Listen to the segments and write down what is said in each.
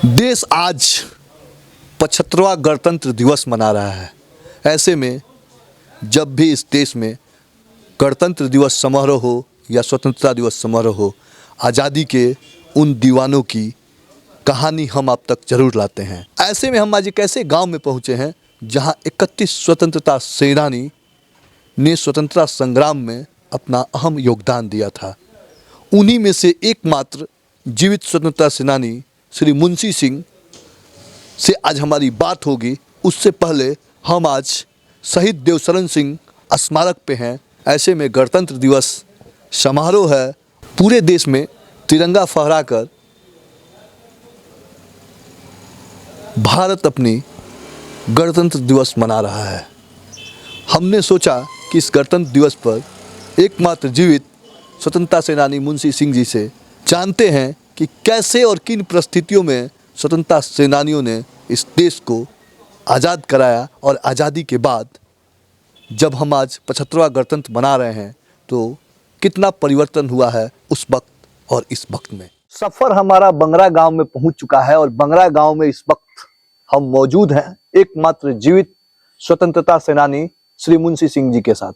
देश आज 75वां गणतंत्र दिवस मना रहा है। ऐसे में जब भी इस देश में गणतंत्र दिवस समारोह हो या स्वतंत्रता दिवस समारोह हो, आज़ादी के उन दीवानों की कहानी हम आप तक जरूर लाते हैं। ऐसे में हम आज एक ऐसे गांव में पहुंचे हैं जहां 31 स्वतंत्रता सेनानी ने स्वतंत्रता संग्राम में अपना अहम योगदान दिया था। उन्हीं में से एकमात्र जीवित स्वतंत्रता सेनानी श्री मुंशी सिंह से आज हमारी बात होगी। उससे पहले हम आज शहीद देवशरण सिंह स्मारक पे हैं। ऐसे में गणतंत्र दिवस समारोह है, पूरे देश में तिरंगा फहराकर भारत अपनी गणतंत्र दिवस मना रहा है। हमने सोचा कि इस गणतंत्र दिवस पर एकमात्र जीवित स्वतंत्रता सेनानी मुंशी सिंह जी से जानते हैं कि कैसे और किन परिस्थितियों में स्वतंत्रता सेनानियों ने इस देश को आज़ाद कराया, और आज़ादी के बाद जब हम आज 75वां गणतंत्र मना रहे हैं तो कितना परिवर्तन हुआ है उस वक्त और इस वक्त में। सफ़र हमारा बंगरा गांव में पहुंच चुका है और बंगरा गांव में इस वक्त हम मौजूद हैं एकमात्र जीवित स्वतंत्रता सेनानी श्री मुंशी सिंह जी के साथ।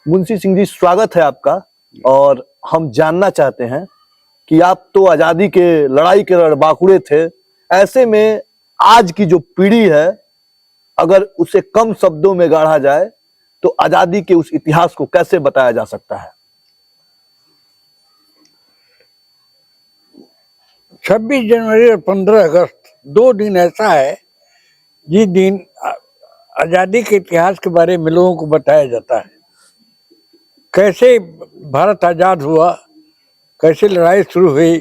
मुंशी सिंह जी, स्वागत है आपका। और हम जानना चाहते हैं कि आप तो आज़ादी के लड़ाई के रणबांकुरे थे। ऐसे में आज की जो पीढ़ी है, अगर उसे कम शब्दों में गाढ़ा जाए तो आज़ादी के उस इतिहास को कैसे बताया जा सकता है? 26 जनवरी और 15 अगस्त दो दिन ऐसा है जिस दिन आज़ादी के इतिहास के बारे में लोगों को बताया जाता है। कैसे भारत आज़ाद हुआ, कैसे लड़ाई शुरू हुई,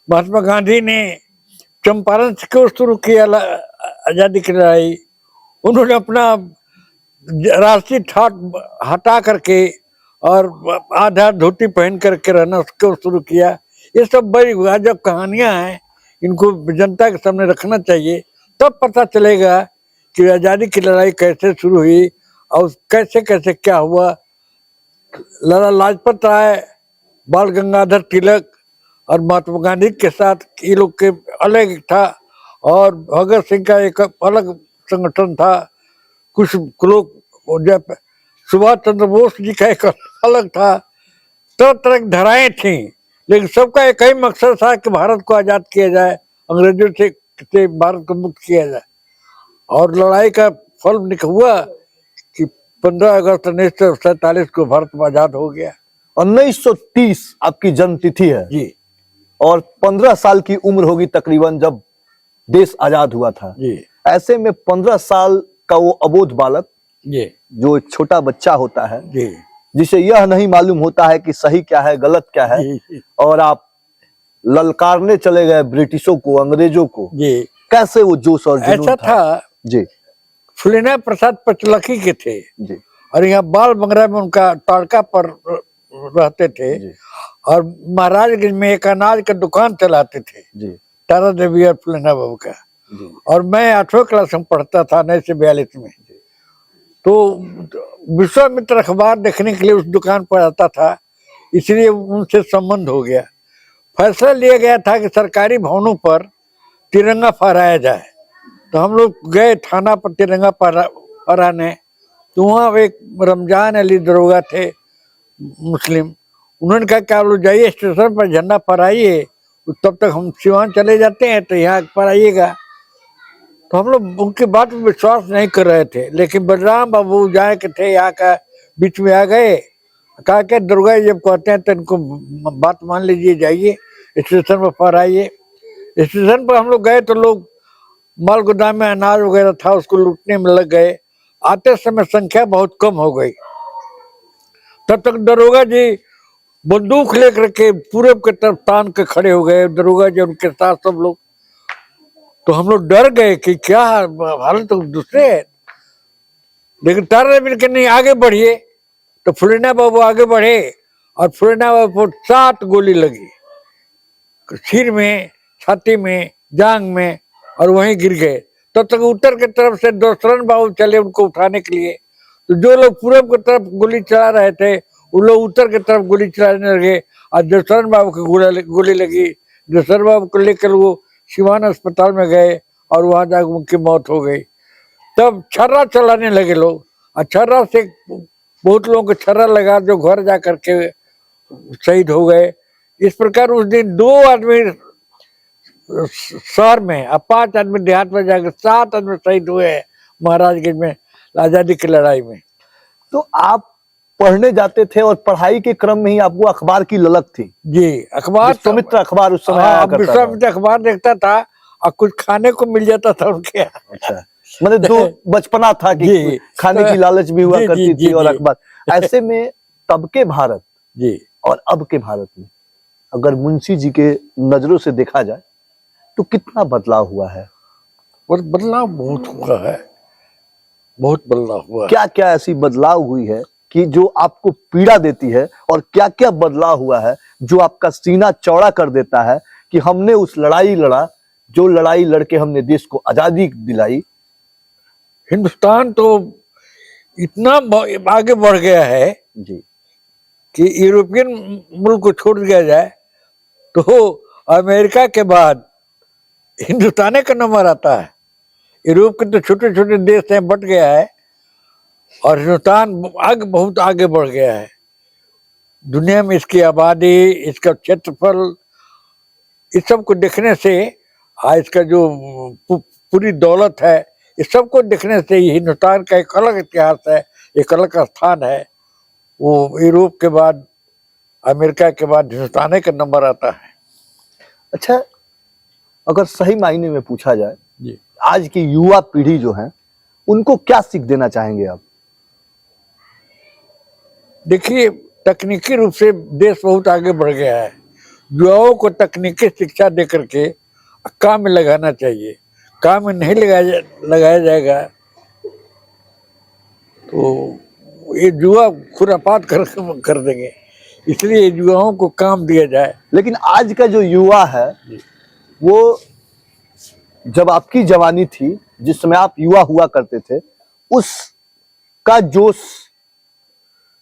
महात्मा गांधी ने चंपारण से क्यों शुरू किया आज़ादी की लड़ाई, उन्होंने अपना राष्ट्रीय ठाट हटा करके और आधा धोती पहन करके रहना क्यों शुरू किया। ये सब बड़ी अजब कहानियां हैं, इनको जनता के सामने रखना चाहिए, तब पता चलेगा कि आज़ादी की लड़ाई कैसे शुरू हुई और कैसे कैसे क्या हुआ। लाला लाजपत राय, बाल गंगाधर तिलक और महात्मा गांधी के साथ ये लोग के अलग था, और भगत सिंह का एक अलग संगठन था। कुछ लोग जब सुभाष चंद्र बोस जी का एक अलग था। तरह तरह की धाराएं थी, लेकिन सबका एक ही मकसद था कि भारत को आज़ाद किया जाए, अंग्रेजों से भारत को मुक्त किया जाए। और लड़ाई का फल हुआ कि 15 अगस्त 1947 को भारत आज़ाद हो गया। 1930 आपकी जन्म तिथि है जी, और 15 साल की उम्र होगी तकरीबन जब देश आजाद हुआ था जी, ऐसे में 15 साल का वो अबोध बालक, जी, जो एक छोटा बच्चा होता है, जी, जिसे यह नहीं मालूम होता है कि सही क्या है गलत क्या है, जी, और आप ललकारने चले गए ब्रिटिशों को, अंग्रेजों को, जी। कैसे वो जोश और जुनून ऐसा था, जी फुलेना प्रसाद पचलखी के थे जी और यहाँ बाल बंगरा में उनका ताड़का पर रहते थे जी और महाराजगंज में एक अनाज का दुकान चलाते थे, जी तारा देवी और फुलेना बाबू का। जी और मैं 8वीं क्लास में पढ़ता था 1942 में। तो विश्वामित्र अखबार देखने के लिए उस दुकान पर आता था, इसलिए उनसे संबंध हो गया। फैसला लिया गया था कि सरकारी भवनों पर तिरंगा फहराया जाए। तो हम लोग गए थाना पर तिरंगा फहराने। तो वहाँ एक रमजान अली दरोगा थे मुस्लिम, उन्होंने कहा कि आप लोग जाइए स्टेशन पर झंडा फहराइए, तब तक हम सिवान चले जाते हैं, तो यहाँ फहराइएगा। तो हम लोग उनकी बात में विश्वास नहीं कर रहे थे, लेकिन बलराम बाबू जहाँ के थे यहाँ का बीच में आ गए, कहा कि दुर्गा जब कहते हैं तो इनको बात मान लीजिए, जाइए स्टेशन पर फहराइए। स्टेशन पर हम लोग गए तो लोग माल गोदाम में अनाज वगैरह था, उसको लूटने में लग गए। आते समय संख्या बहुत कम हो गई। तब तक दरोगा जी बंदूक लेकर के पूरब की तरफ तान के खड़े हो गए, दरोगा जी उनके साथ सब लोग। तो हम लोग डर गए कि क्या हालत तो दूसरे है, लेकिन तारा मिल के नहीं, आगे बढ़िए। तो फुलेना बाबू आगे बढ़े और फुलेना बाबू को 7 गोली लगी, सिर में, छाती में, जांग में, और वहीं गिर गए। तब तक उत्तर की तरफ से देवशरण बाबू चले उनको उठाने के लिए। तो जो लोग पूरब की तरफ गोली चला रहे थे वो लोग उत्तर की तरफ गोली चलाने लगे और देवशरण बाबू की गोली लगी। देवशरण बाबू को लेकर वो सिवान अस्पताल में गए और वहां जाकर उनकी मौत हो गई। तब छर्रा चलाने लगे लोग, और छर्रा से बहुत लोगों को छर्रा लगा जो घर जा करके शहीद हो गए। इस प्रकार उस दिन 2 आदमी शहर में और 5 आदमी देहात में जाकर 7 आदमी शहीद हुए हैं महाराजगंज में आजादी की लड़ाई में। तो आप पढ़ने जाते थे और पढ़ाई के क्रम में ही आपको अखबार की ललक थी? जी, अखबार विश्वामित्र अखबार उस समय आया करता था। विश्वामित्र अखबार देखता था और कुछ खाने को मिल जाता था उनके यहाँ। अच्छा, मतलब जो बचपना था कि जी, खाने की लालच भी हुआ जी, करती जी, थी और जी। अखबार। ऐसे में तब के भारत जी, और अब के भारत में अगर मुंशी जी के नजरों से देखा जाए तो कितना बदलाव हुआ है? और बदलाव बहुत हुआ है, बहुत बदलाव हुआ है। क्या क्या ऐसी बदलाव हुई है कि जो आपको पीड़ा देती है, और क्या क्या बदलाव हुआ है जो आपका सीना चौड़ा कर देता है कि हमने उस लड़ाई लड़ा, जो लड़ाई लड़के हमने देश को आजादी दिलाई? हिंदुस्तान तो इतना आगे बढ़ गया है जी कि यूरोपियन मुल्क को छोड़ दिया जाए तो अमेरिका के बाद हिंदुस्तान का नंबर आता है। यूरोप के तो छोटे छोटे देश हैं, बट गया है, और हिंदुस्तान आगे बहुत आगे बढ़ गया है दुनिया में। इसकी आबादी, इसका क्षेत्रफल, इस सब को देखने से, इसका जो पूरी दौलत है, इस सब को देखने से ही हिंदुस्तान का एक अलग इतिहास है, एक अलग स्थान है। वो यूरोप के बाद, अमेरिका के बाद हिंदुस्तान का नंबर आता है। अच्छा, अगर सही मायने में पूछा जाए, जी, आज की युवा पीढ़ी जो है उनको क्या सीख देना चाहेंगे आप? देखिए, तकनीकी रूप से देश बहुत आगे बढ़ गया है। युवाओं को तकनीकी शिक्षा दे करके काम में लगाना चाहिए। काम में नहीं लगाया जाएगा तो ये युवा खुरापात कर देंगे। इसलिए युवाओं को काम दिया जाए। लेकिन आज का जो युवा है वो, जब आपकी जवानी थी, जिस समय आप युवा हुआ करते थे, उसका जोश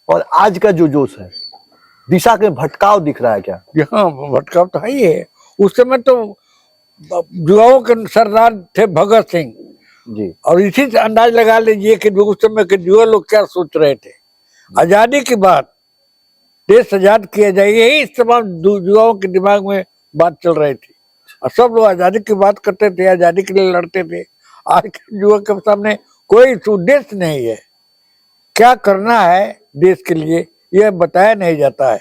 और आज का जो जोश है, दिशा के भटकाव दिख रहा है क्या? हाँ, भटकाव तो है ही है। उस समय तो युवाओं के सरदार थे भगत सिंह, जी और इसी से अंदाज लगा लीजिए कि उस समय के युवा लोग क्या सोच रहे थे। आजादी की बात, देश आजाद किया जाए, यही तमाम युवाओं के दिमाग में बात चल रही थी, और सब लोग आजादी की बात करते थे, आजादी के लिए लड़ते थे। आज के युवा के सामने कोई उद्देश्य नहीं है, क्या करना है देश के लिए यह बताया नहीं जाता है,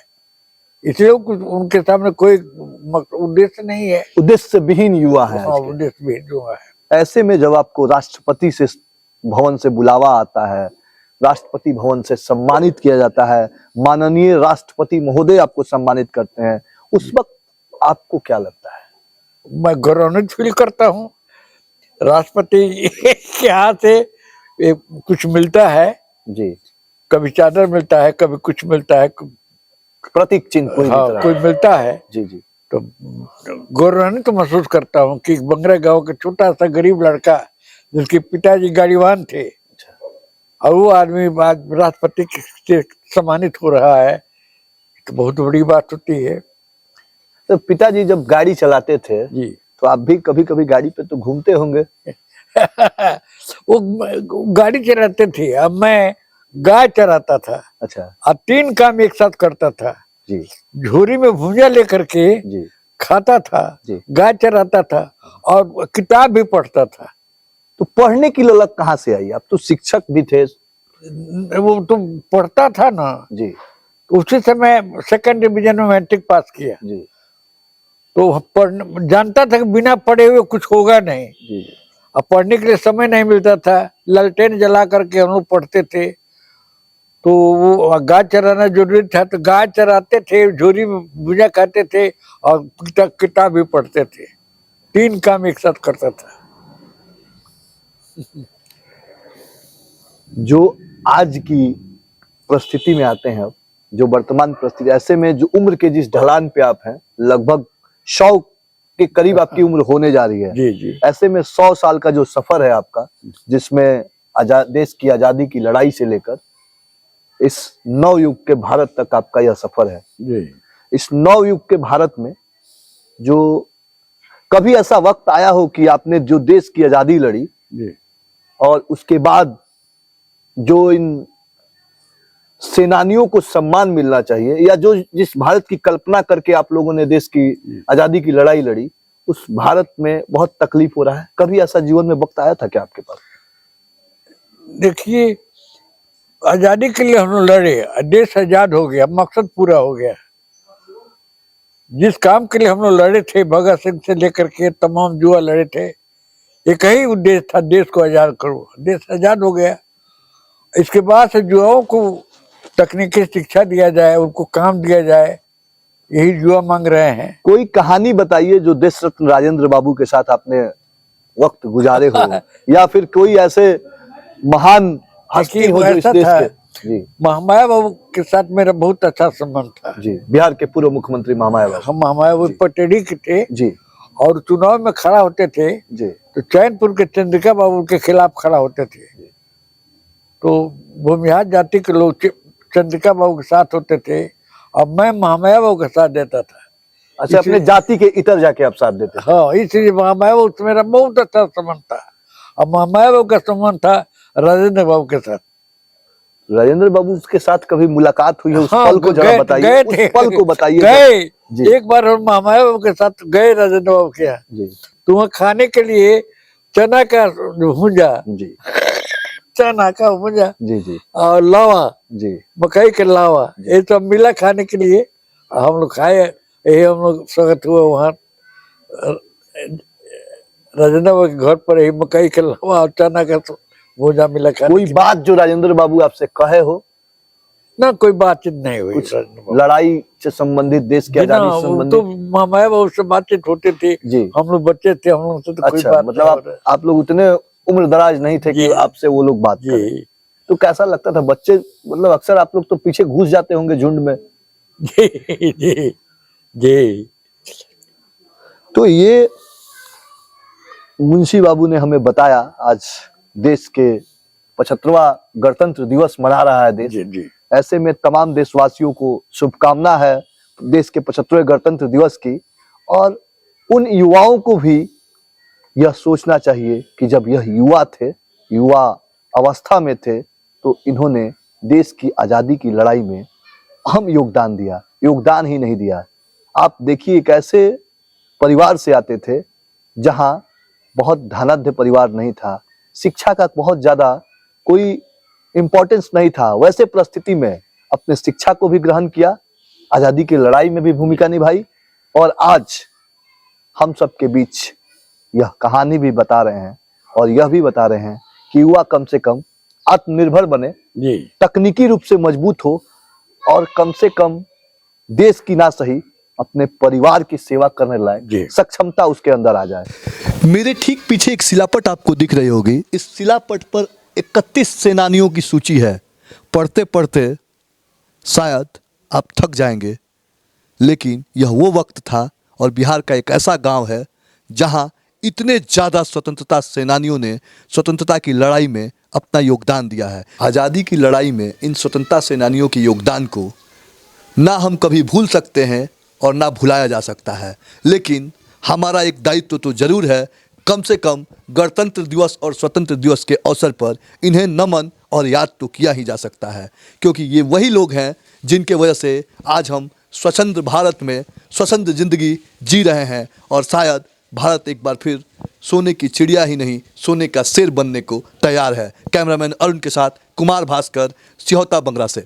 इसलिए उनके सामने कोई उद्देश्य नहीं है। उद्देश्य विहीन युवा है आज के। उद्देश्य भी युवा है। ऐसे में जब आपको राष्ट्रपति से भवन से बुलावा आता है, राष्ट्रपति भवन से सम्मानित किया जाता है, माननीय राष्ट्रपति महोदय आपको सम्मानित करते हैं, उस वक्त आपको क्या लगता है? मैं गौरवान्वित फील करता हूँ। राष्ट्रपति के हाथ से कुछ मिलता है जी, कभी चादर मिलता है, कभी कुछ मिलता है, प्रतीक चिन्ह कोई भी हाँ, तरह। कुछ मिलता है। जी जी, तो गौरवान्वित तो महसूस करता हूँ कि बंगरा गांव का छोटा सा गरीब लड़का जिसके पिताजी गाड़ीवान थे, और वो आदमी आज राष्ट्रपति से सम्मानित हो रहा है, तो बहुत बड़ी बात होती है। तो पिताजी जब गाड़ी चलाते थे जी तो आप भी कभी कभी गाड़ी पे तो घूमते होंगे? वो गाड़ी चलाते थे, अब मैं गाय चराता था। अच्छा, और 3 काम एक साथ करता था। जी झोरी में भुंजा लेकर के जी खाता था, जी। गाय चराता था, और किताब भी पढ़ता था। तो पढ़ने की ललक कहाँ से आई? आप तो शिक्षक भी थे। वो तो पढ़ता था ना, जी तो उसी समय 2nd डिवीजन में मैट्रिक पास किया, जी तो जानता था कि बिना पढ़े हुए कुछ होगा नहीं। जी जी। अब पढ़ने के लिए समय नहीं मिलता था, लालटेन जला करके हम लोग पढ़ते थे। तो वो गाय चराना जरूरी था, तो गाय चराते थे, झोरी में भुजा खाते थे, और किताब भी पढ़ते थे। 3 काम एक साथ करता था। जो आज की परिस्थिति में आते हैं, जो वर्तमान परिस्थिति, ऐसे में जो उम्र के जिस ढलान पे आप हैं, लगभग 100 के करीब आपकी उम्र होने जा रही है। जी जी। ऐसे में 100 साल का जो सफर है आपका, जिसमें देश की आजादी की लड़ाई से लेकर इस नव युग के भारत तक आपका यह सफर है। जी। इस नव युग के भारत में जो कभी ऐसा वक्त आया हो कि आपने जो देश की आजादी लड़ी जी और उसके बाद जो इन सेनानियों को सम्मान मिलना चाहिए, या जो जिस भारत की कल्पना करके आप लोगों ने देश की आजादी की लड़ाई लड़ी, उस भारत में बहुत तकलीफ हो रहा है? कभी ऐसा जीवन में वक्त आया था क्या आपके पास? देखिए, आजादी के लिए हम लोग लड़े, देश आजाद हो गया, मकसद पूरा हो गया। जिस काम के लिए हम लोग लड़े थे, भगत सिंह से लेकर के तमाम युवा लड़े थे, एक ही उद्देश्य था, देश को आजाद करो। देश आजाद हो गया। इसके बाद से युवाओं को तकनीकी शिक्षा दिया जाए, उनको काम दिया जाए, यही युवा मांग रहे हैं। कोई कहानी बताइए जो देश रत्न राजेंद्र बाबू के साथ आपने वक्त गुजारे हो, या फिर कोई ऐसे महान हस्ती हो जो इस देश के। जी, महामाया बाबू के साथ मेरा बहुत अच्छा संबंध था। जी, बिहार के पूर्व मुख्यमंत्री महामाया बाबू। हम महामाया बाबू पटेड़ी के थे जी और चुनाव में खड़ा होते थे जी, तो चैनपुर के चंद्रिका बाबू के खिलाफ खड़ा होते थे। तो भूमिहार जाति के लोग चंद्रिका बाबू के साथ होते थे और मैं महामाया बाबू के साथ देता था। अच्छा, अपने जाति के इतर जाके आप साथ देते? हाँ, इसलिए महामाया बाबू से मेरा बहुत अच्छा संबंध था। और महामाया बाबू का संबंध था राजेंद्र बाबू के साथ। राजेंद्र बाबू के साथ कभी मुलाकात हुई है? उस हाँ, पल को जरा बताइए, उस पल को बताइए। गए एक बार हम महामाया बाबू के साथ गए राजेंद्र बाबू के यहाँ। जी तो वहाँ खाने के लिए चना का भुंजा, जी चना का भुंजा जी जी और लावा, जी मकई के लावा, ये सब मिला खाने के लिए। हम लोग खाए, यही हम लोग स्वागत हुआ वहाँ राजेंद्र बाबू के घर पर। यही मकई के लावा और चना का भुंजा मिला खाने। कोई बात जो राजेंद्र बाबू आपसे कहे हो? ना, कोई बातचीत नहीं हुई। लड़ाई से संबंधित, देश की आजादी से संबंधित? तो महामाया बाबू से बातचीत होती थी जी। हम लोग बच्चे थे, हम लोग से तो कोई बात मतलब आप लोग उतने उम्र दराज नहीं थे कि आपसे वो लोग बात करें। तो कैसा लगता था? बच्चे, मतलब अक्सर आप लोग तो पीछे घुस जाते होंगे झुंड में। जी जी जी। तो ये मुंशी बाबू ने हमें बताया। आज देश के 75वां गणतंत्र दिवस मना रहा है देश। जी जी। ऐसे में तमाम देशवासियों को शुभकामना है देश के 75वें गणतंत्र दिवस की। और उन युवाओं को भी यह सोचना चाहिए कि जब यह युवा थे, युवा अवस्था में थे, तो इन्होंने देश की आज़ादी की लड़ाई में अहम योगदान दिया। योगदान ही नहीं दिया, आप देखिए एक ऐसे परिवार से आते थे जहां बहुत धनाढ्य परिवार नहीं था, शिक्षा का बहुत ज़्यादा कोई इम्पोर्टेंस नहीं था। वैसे परिस्थिति में अपने शिक्षा को भी ग्रहण किया, आज़ादी की लड़ाई में भी भूमिका निभाई, और आज हम सबके बीच यह कहानी भी बता रहे हैं और यह भी बता रहे हैं कि युवा कम से कम आत्मनिर्भर बने, तकनीकी रूप से मजबूत हो, और कम से कम देश की ना सही अपने परिवार की सेवा करने लायक सक्षमता उसके अंदर आ जाए। मेरे ठीक पीछे एक शिलापट आपको दिख रही होगी। इस शिलापट पर 31 सेनानियों की सूची है। पढ़ते पढ़ते शायद आप थक जाएंगे, लेकिन यह वो वक्त था और बिहार का एक ऐसा गांव है जहां इतने ज़्यादा स्वतंत्रता सेनानियों ने स्वतंत्रता की लड़ाई में अपना योगदान दिया है। आज़ादी की लड़ाई में इन स्वतंत्रता सेनानियों के योगदान को ना हम कभी भूल सकते हैं और ना भुलाया जा सकता है, लेकिन हमारा एक दायित्व तो जरूर है, कम से कम गणतंत्र दिवस और स्वतंत्र दिवस के अवसर पर इन्हें नमन और याद तो किया ही जा सकता है, क्योंकि ये वही लोग हैं जिनके वजह से आज हम स्वतंत्र भारत में स्वतंत्र जिंदगी जी रहे हैं। और शायद भारत एक बार फिर सोने की चिड़िया ही नहीं, सोने का शेर बनने को तैयार है। कैमरामैन अरुण के साथ कुमार भास्कर, सिहोता बंगरा से।